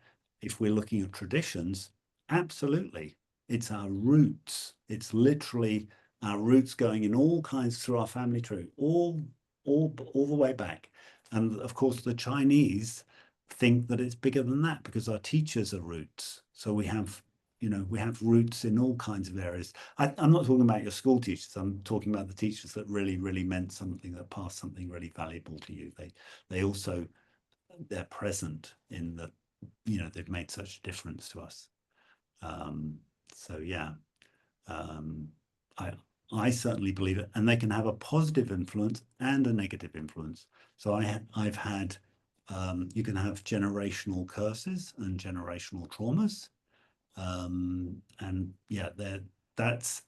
if we're looking at traditions, absolutely, it's our roots. It's literally our roots going in all kinds through our family tree, all the way back. And of course, the Chinese think that it's bigger than that because our teachers are roots. So we have, you know, we have roots in all kinds of areas. I'm not talking about your school teachers. I'm talking about the teachers that really, really meant something, that passed something really valuable to you. They also, they're present in the, you know, they've made such a difference to us. So yeah, I certainly believe it, and they can have a positive influence and a negative influence. So I've had, you can have generational curses and generational traumas. And yeah, that's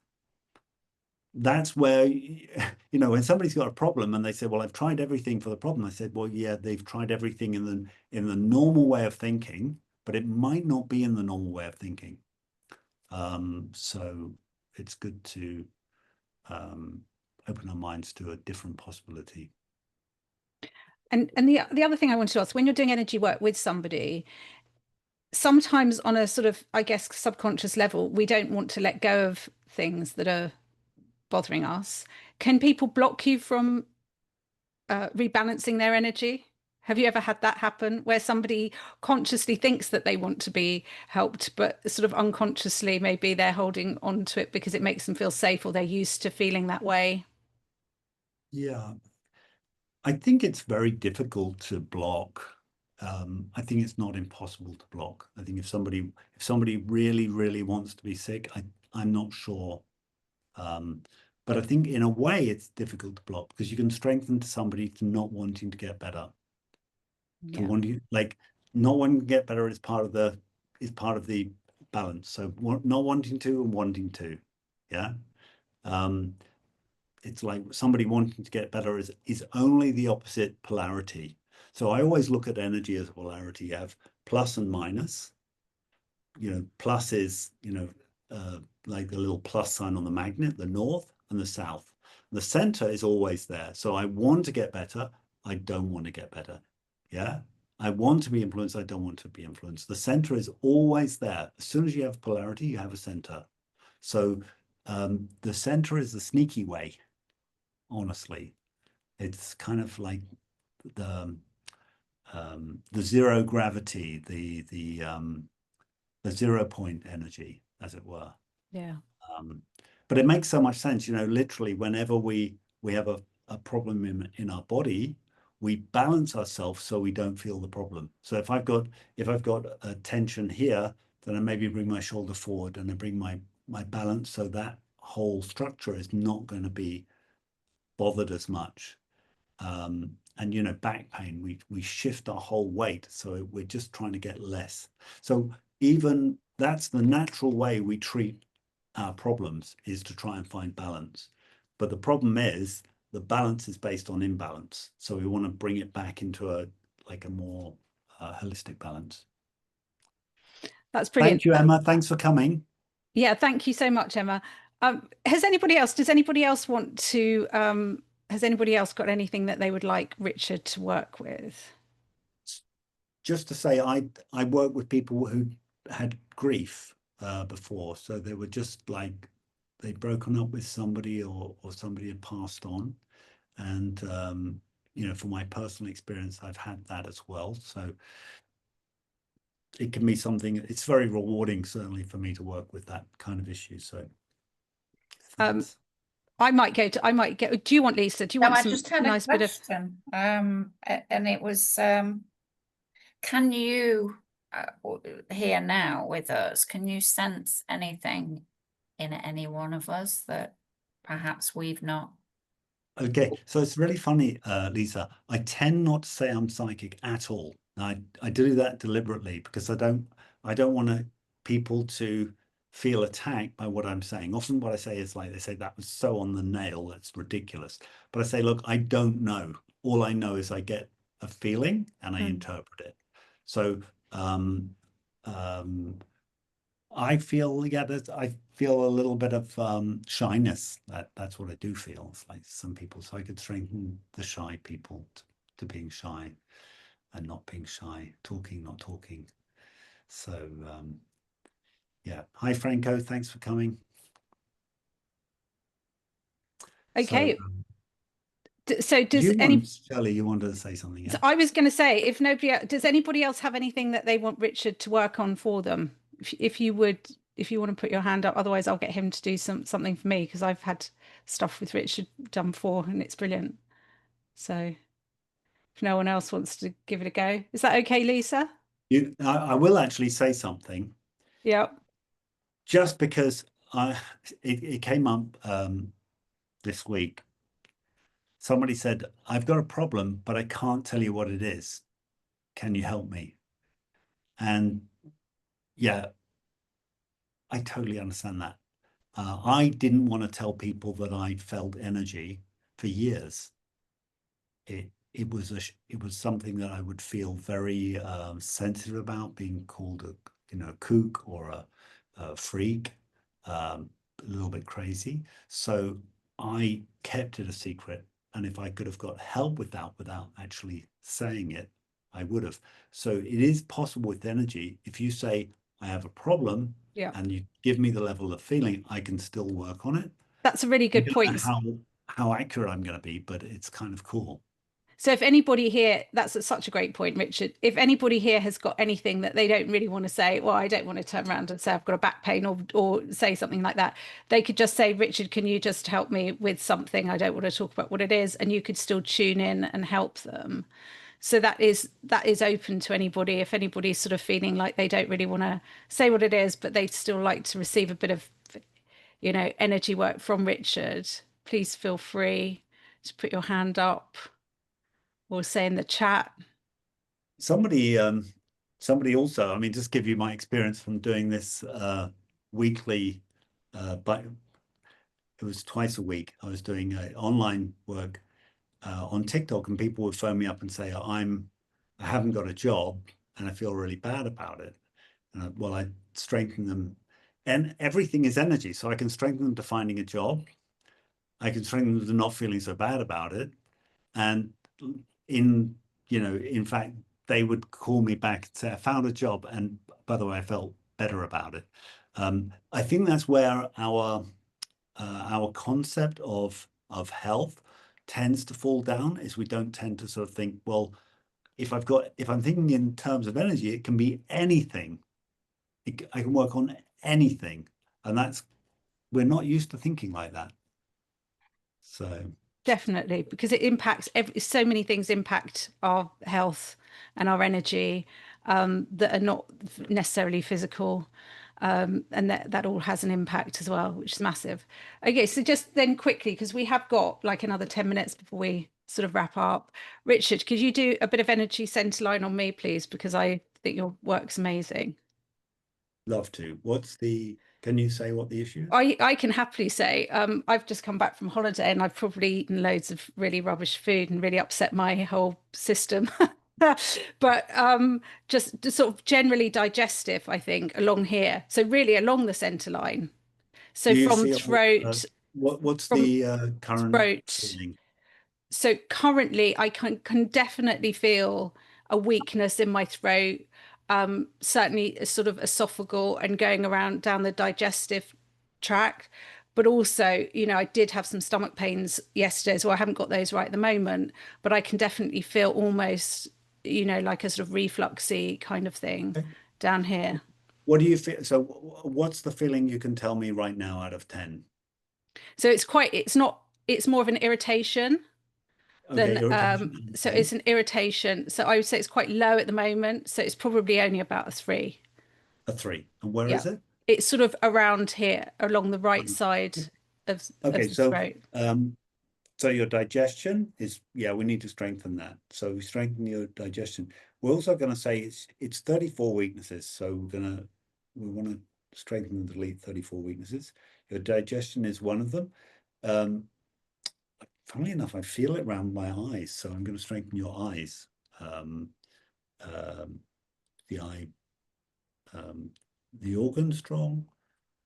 where, you know, when somebody's got a problem and they say, well, I've tried everything for the problem. I said, well, yeah, they've tried everything in the normal way of thinking, but it might not be in the normal way of thinking. So it's good to open our minds to a different possibility. And the other thing I wanted to ask, when you're doing energy work with somebody, sometimes on a sort of, I guess, subconscious level, we don't want to let go of things that are bothering us. Can people block you from rebalancing their energy? Have you ever had that happen where somebody consciously thinks that they want to be helped, but sort of unconsciously maybe they're holding on to it because it makes them feel safe or they're used to feeling that way? Yeah, I think it's very difficult to block. I think it's not impossible to block. I think if somebody really, really wants to be sick, I'm not sure. But I think in a way it's difficult to block because you can strengthen somebody to not wanting to get better. To wanting, like, not wanting to get better is part of the balance. So not wanting to and wanting to, yeah. It's like somebody wanting to get better is only the opposite polarity. So I always look at energy as a polarity. You have plus and minus. You know, plus is, you know, like the little plus sign on the magnet, the north and the south. The center is always there. So I want to get better. I don't want to get better. Yeah. I want to be influenced. I don't want to be influenced. The center is always there. As soon as you have polarity, you have a center. So the center is the sneaky way. Honestly, it's kind of like the zero gravity, the 0 point energy, as it were. Yeah. But it makes so much sense, you know, literally whenever we have a problem in our body, we balance ourselves so we don't feel the problem. So if I've got a tension here, then I maybe bring my shoulder forward and I bring my balance so that whole structure is not going to be bothered as much. And you know, back pain, we shift our whole weight, so we're just trying to get less. So even that's the natural way we treat our problems, is to try and find balance. But the problem is the balance is based on imbalance, so we want to bring it back into a more holistic balance. That's brilliant. Thank you, Emma. Thanks for coming. Yeah, thank you so much, Emma. Does anybody else want to, has anybody else got anything that they would like Richard to work with? Just to say, I work with people who had grief before. So they were just like, they'd broken up with somebody or somebody had passed on. And, you know, from my personal experience, I've had that as well. So it can be something, it's very rewarding, certainly for me to work with that kind of issue. So thanks. I might go, do you want, Lisa, do you No, want I some just had nice a bit of, question, and it was, can you, here now with us, can you sense anything in any one of us that perhaps we've not? Okay, so it's really funny, Lisa. I tend not to say I'm psychic at all. I do that deliberately because I don't want people to feel attacked by what I'm saying. Often what I say is like, they say that was so on the nail, that's ridiculous. But I say, look, I don't know. All I know is I get a feeling and I interpret it. So I feel, yeah, I feel a little bit of shyness. That's what I do feel. It's like some people, so I could strengthen the shy people to being shy and not being shy, talking, not talking. So yeah. Hi, Franco. Thanks for coming. okay. So does Shelley, you wanted to say something? Yeah? So I was going to say, if nobody else, does anybody else have anything that they want Richard to work on for them? If you want to put your hand up, otherwise I'll get him to do something for me, because I've had stuff with Richard done before and it's brilliant. So if no one else wants to give it a go, is that okay, Lisa? I will actually say something. Yeah. Just because it came up this week. Somebody said, I've got a problem, but I can't tell you what it is. Can you help me? And yeah, I totally understand that. I didn't want to tell people that I felt energy for years. It was something that I would feel very sensitive about, being called a kook or a freak, a little bit crazy. So I kept it a secret. And if I could have got help with that without actually saying it, I would have. So it is possible with energy. If you say, I have a problem, and you give me the level of feeling, I can still work on it. That's a really good point. How accurate I'm going to be, but it's kind of cool. So if anybody here, that's such a great point, Richard. If anybody here has got anything that they don't really want to say, well, I don't want to turn around and say I've got a back pain or say something like that, they could just say, Richard, can you just help me with something? I don't want to talk about what it is. And you could still tune in and help them. So that is open to anybody. If anybody's sort of feeling like they don't really want to say what it is, but they'd still like to receive a bit of, energy work from Richard, please feel free to put your hand up or say in the chat. Somebody also, I mean, just give you my experience from doing this weekly, but it was twice a week. I was doing online work on TikTok, and people would phone me up and say, I haven't got a job and I feel really bad about it. Well, I strengthen them, and everything is energy. So I can strengthen them to finding a job. I can strengthen them to not feeling so bad about it. And in fact, they would call me back and say, I found a job. And by the way, I felt better about it. I think that's where our concept of health tends to fall down, is we don't tend to sort of think, well, if I'm thinking in terms of energy, it can be anything. I can work on anything. And we're not used to thinking like that. So definitely, because it impacts so many things impact our health and our energy that are not necessarily physical. And that all has an impact as well, which is massive. Okay, so just then quickly, because we have got like another 10 minutes before we sort of wrap up. Richard, could you do a bit of energy Centreline on me, please? Because I think your work's amazing. Love to. Can you say what the issue is? I can happily say, I've just come back from holiday and I've probably eaten loads of really rubbish food and really upset my whole system. But just sort of generally digestive, I think, along here. So really along the center line. So Do you from feel, throat, what's from the current throat. feeling? So currently I can definitely feel a weakness in my throat, certainly a sort of esophageal and going around down the digestive tract. But also, you know, I did have some stomach pains yesterday, so I haven't got those right at the moment, but I can definitely feel almost, you know, like a sort of refluxy kind of thing Okay. down here. What do you feel? So what's the feeling you can tell me right now out of 10? So it's more of an irritation Okay, than irritation. so Okay. it's an irritation. So I would say it's quite low at the moment. So it's probably only about a 3. A 3. And where Yeah. is it? It's sort of around here along the right side of Okay, the so throat. so your digestion is, yeah, we need to strengthen that. So we strengthen your digestion. We're also going to say it's 34 weaknesses. So we want to strengthen and delete 34 weaknesses. Your digestion is one of them. Funnily enough, I feel it around my eyes, so I'm going to strengthen your eyes. The eye, the organ strong.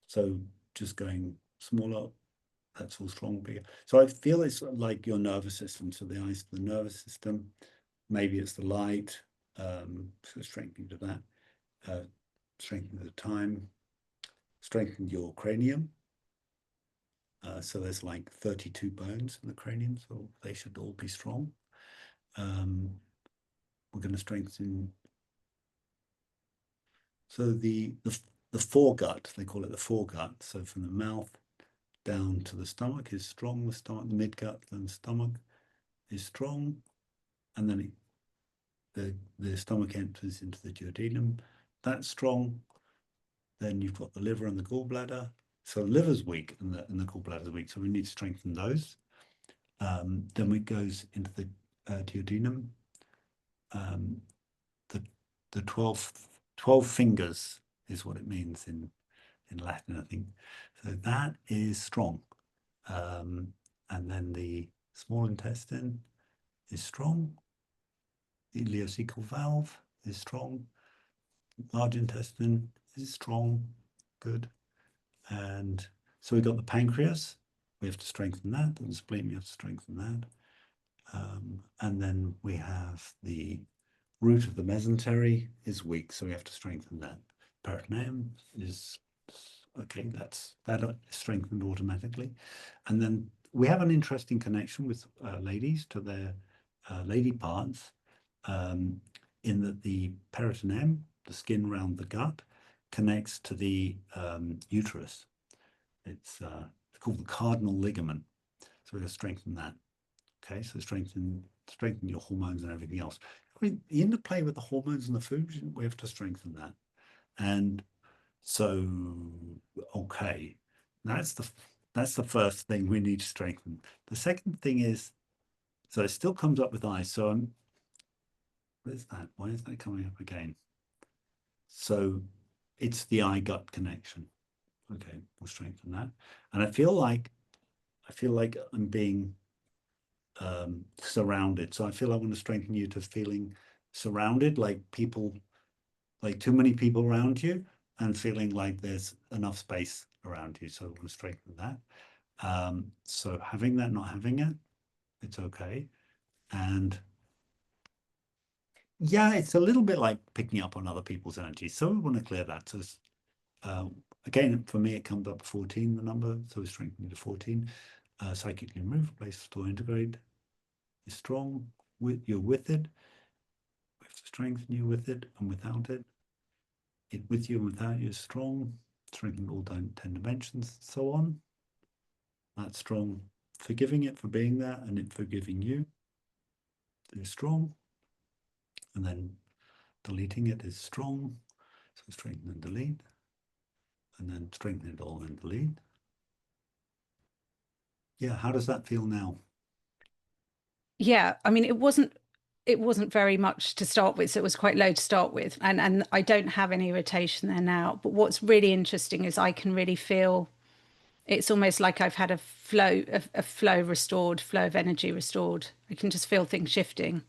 So just going smaller, that's all strong, bigger. So I feel it's like your nervous system. So the eyes, the nervous system. Maybe it's the light. So strengthening to that. Strengthening the time. Strengthen your cranium. So there's like 32 bones in the cranium, so they should all be strong. We're going to strengthen. So the foregut, they call it the foregut. So from the mouth down to the stomach is strong. The stomach, the midgut, then the stomach is strong, and then the stomach enters into the duodenum. That's strong. Then you've got the liver and the gallbladder. So the liver's weak and the gallbladder's weak. So we need to strengthen those. Then it goes into the duodenum. The 12 fingers is what it means in Latin, I think. So that is strong. And then the small intestine is strong. The ileocecal valve is strong. Large intestine is strong. Good. And so we've got the pancreas. We have to strengthen that. And the spleen, we have to strengthen that. And then we have the root of the mesentery is weak, so we have to strengthen that. Peritoneum is okay, that is strengthened automatically. And then we have an interesting connection with ladies to their lady parts, in that the peritoneum, the skin around the gut, connects to the uterus. It's called the cardinal ligament. So we're going to strengthen that. Okay, so strengthen your hormones and everything else. I mean, the interplay with the hormones and the food, we have to strengthen that. And so, okay, that's the first thing we need to strengthen. The second thing is, so it still comes up with eyes. So where's that? Why is that coming up again? So it's the eye-gut connection. Okay, we'll strengthen that. And I feel like I'm being surrounded. So I feel I want to strengthen you to feeling surrounded, like people, like too many people around you, and feeling like there's enough space around you. So I want to strengthen that. So having that, not having it, it's okay. And yeah, it's a little bit like picking up on other people's energy. So we want to clear that. So again, for me, it comes up 14, the number. So we're strengthening to 14. Psychically remove, replace, restore, integrate. Is strong. You're with it. We have to strengthen you with it and without it. It with you and without you is strong. Strengthen all 10 dimensions, so on. That's strong. Forgiving it for being there and it forgiving you is strong. And then deleting it is strong. So strengthen and delete. And then strengthen it all and delete. Yeah, how does that feel now? Yeah, I mean, it wasn't very much to start with, so it was quite low to start with, and I don't have any irritation there now. But what's really interesting is I can really feel it's almost like I've had a flow restored, flow of energy restored. I can just feel things shifting.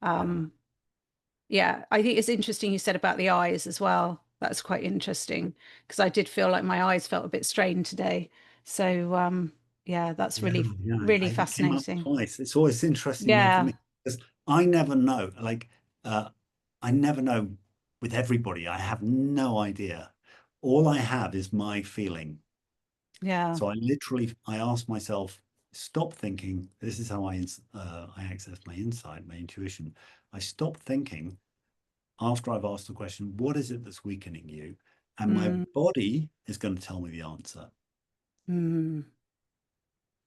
Yeah, I think it's interesting you said about the eyes as well. That's quite interesting because I did feel like my eyes felt a bit strained today. So yeah, that's really It came up fascinating. twice. It's always interesting though for Yeah. me because I never know. Like I never know with everybody. I have no idea. All I have is my feeling. Yeah. So I ask myself, stop thinking. This is how I access my insight, my intuition. I stop thinking after I've asked the question, what is it that's weakening you? And my body is going to tell me the answer.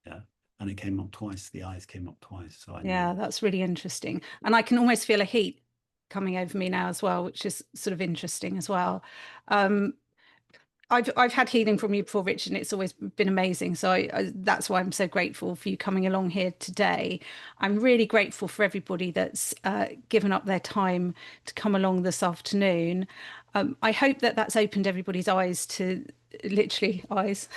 Yeah. And it came up twice. The eyes came up twice. So I Yeah, knew. that's really interesting. And I can almost feel a heat coming over me now as well, which is sort of interesting as well. I've had healing from you before, Richard, and it's always been amazing. So that's why I'm so grateful for you coming along here today. I'm really grateful for everybody that's given up their time to come along this afternoon. I hope that that's opened everybody's eyes to literally eyes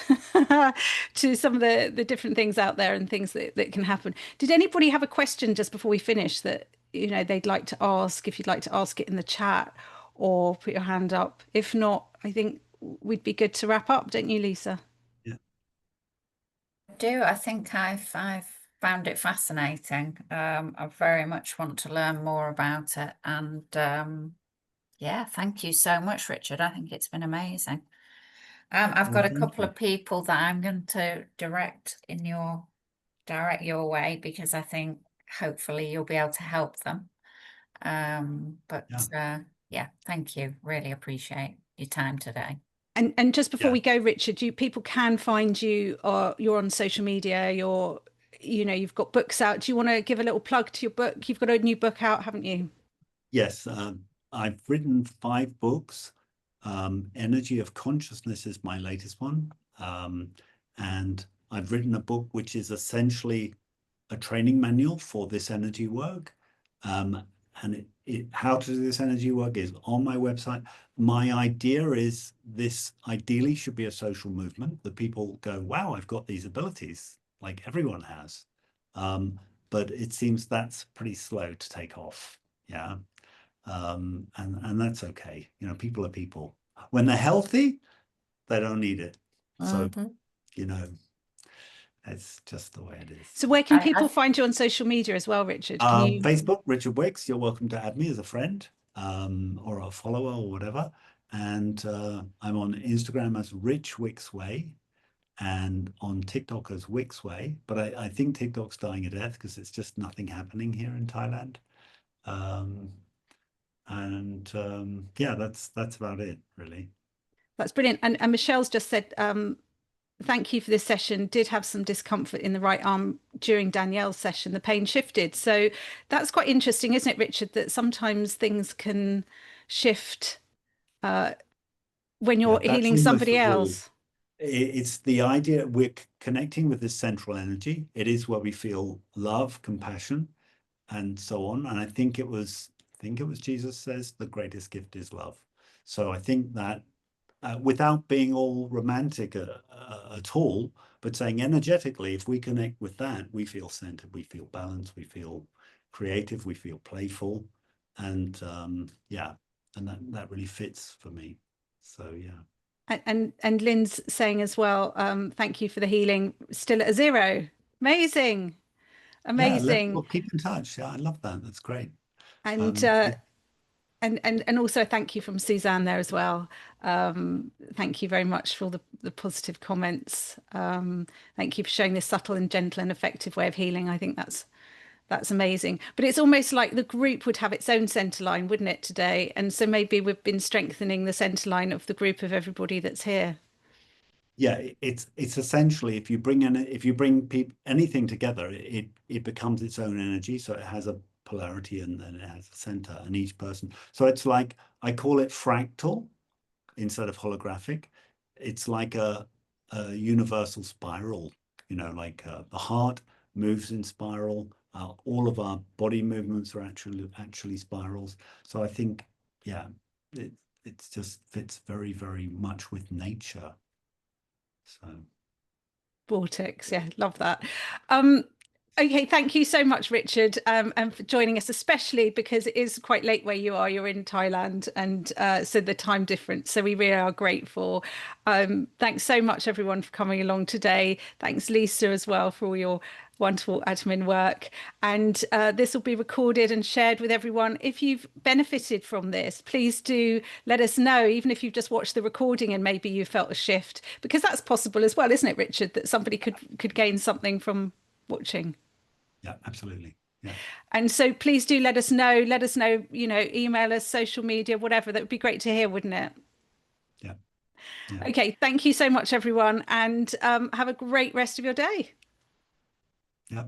to some of the different things out there and things that can happen. Did anybody have a question just before we finish that, you know, they'd like to ask? If you'd like to ask it in the chat or put your hand up. If not, I think we'd be good to wrap up, don't you, Lisa? Yeah. I do. I think I've found it fascinating. I very much want to learn more about it. And yeah, thank you so much, Richard. I think it's been amazing. I've got a couple of people that I'm going to direct your way because I think hopefully you'll be able to help them. Yeah, thank you. Really appreciate your time today. And just before we go, Richard, people can find you, or you're on social media, you've got books out. Do you want to give a little plug to your book? You've got a new book out, haven't you? Yes, I've written 5 books. Energy of Consciousness is my latest one. And I've written a book which is essentially a training manual for this energy work. And how to do this energy work is on my website. My idea is this ideally should be a social movement that people go, wow, I've got these abilities like everyone has. But it seems that's pretty slow to take off. Yeah. And that's okay. You know, people are people. When they're healthy, they don't need it. So, you know, it's just the way it is. So where can people find you on social media as well, Richard? Facebook, Richard Wickes. You're welcome to add me as a friend or a follower or whatever. And I'm on Instagram as Rich Wickes Way and on TikTok as Wickes Way. But I think TikTok's dying a death because it's just nothing happening here in Thailand. Yeah, that's about it, really. That's brilliant. And Michelle's just said, thank you for this session. Did have some discomfort in the right arm during Danielle's session. The pain shifted. So that's quite interesting, isn't it, Richard, that sometimes things can shift when you're healing somebody else. It's the idea we're connecting with this central energy. It is where we feel love, compassion, and so on. And I think it was Jesus says the greatest gift is love. So I think that without being all romantic at all, but saying energetically, if we connect with that, we feel centered, we feel balanced, we feel creative, we feel playful. And yeah, and that really fits for me. So yeah. And Lynn's saying as well, thank you for the healing. Still at a 0. Amazing. Amazing. Yeah, we'll keep in touch. Yeah, I love that. That's great. And and also thank you from Suzanne there as well. Thank you very much for all the positive comments. Thank you for showing this subtle and gentle and effective way of healing. I think that's amazing. But it's almost like the group would have its own Centreline, wouldn't it, today? And so maybe we've been strengthening the Centreline of the group of everybody that's here. Yeah, it's essentially if you bring anything together, it becomes its own energy. So it has a polarity and then it has a center, and each person. So it's like I call it fractal instead of holographic. It's like a universal spiral. You know, like the heart moves in spiral. All of our body movements are actually spirals. So I think, yeah, it just fits very, very much with nature. So vortex, yeah, love that. Okay, thank you so much, Richard, and for joining us, especially because it is quite late where you are. You're in Thailand, and so the time difference. So we really are grateful. Thanks so much, everyone, for coming along today. Thanks, Lisa, as well, for all your wonderful admin work. And this will be recorded and shared with everyone. If you've benefited from this, please do let us know, even if you've just watched the recording and maybe you felt a shift, because that's possible as well, isn't it, Richard, that somebody could gain something from watching. Yeah, absolutely. Yeah. And so please do let us know, email us, social media, whatever. That would be great to hear, wouldn't it? Yeah. Yeah. Okay, thank you so much, everyone, and have a great rest of your day. Yeah.